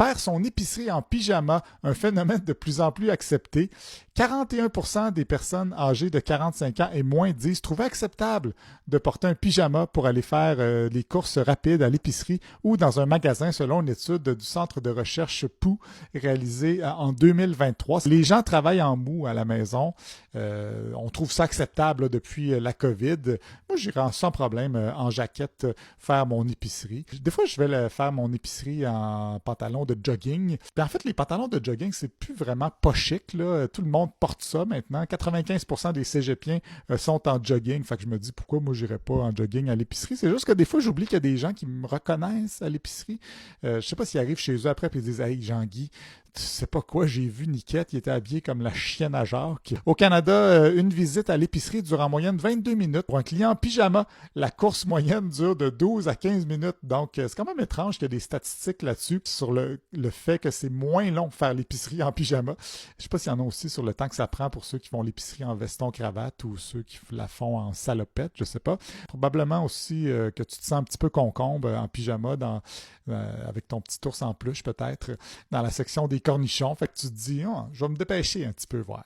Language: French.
faire son épicerie en pyjama, un phénomène de plus en plus accepté. 41% des personnes âgées de 45 ans et moins disent trouver acceptable de porter un pyjama pour aller faire les courses rapides à l'épicerie ou dans un magasin, selon une étude du Centre de recherche POU réalisée en 2023. Les gens travaillent en mou à la maison. On trouve ça acceptable là, depuis la COVID. Moi, j'irai sans problème en jaquette faire mon épicerie. Des fois, je vais faire mon épicerie en pantalon de jogging. Puis en fait, les pantalons de jogging, c'est plus vraiment pas chic, là. Tout le monde porte ça maintenant. 95% des cégepiens sont en jogging. Fait que je me dis pourquoi moi j'irais pas en jogging à l'épicerie. C'est juste que des fois, j'oublie qu'il y a des gens qui me reconnaissent à l'épicerie. Je sais pas s'ils arrivent chez eux après et ils disent Hey Jean-Guy, tu sais pas quoi, j'ai vu Niquette, il était habillé comme la chienne à Jacques. Au Canada, une visite à l'épicerie dure en moyenne 22 minutes. Pour un client en pyjama, la course moyenne dure de 12 à 15 minutes. Donc, c'est quand même étrange qu'il y ait des statistiques là-dessus sur le fait que c'est moins long de faire l'épicerie en pyjama. Je sais pas s'il y en a aussi sur le temps que ça prend pour ceux qui font l'épicerie en veston-cravate ou ceux qui la font en salopette, je sais pas. Probablement aussi que tu te sens un petit peu concombre en pyjama avec ton petit ours en peluche peut-être dans la section des cornichons. Fait que tu te dis, oh, je vais me dépêcher un petit peu voir.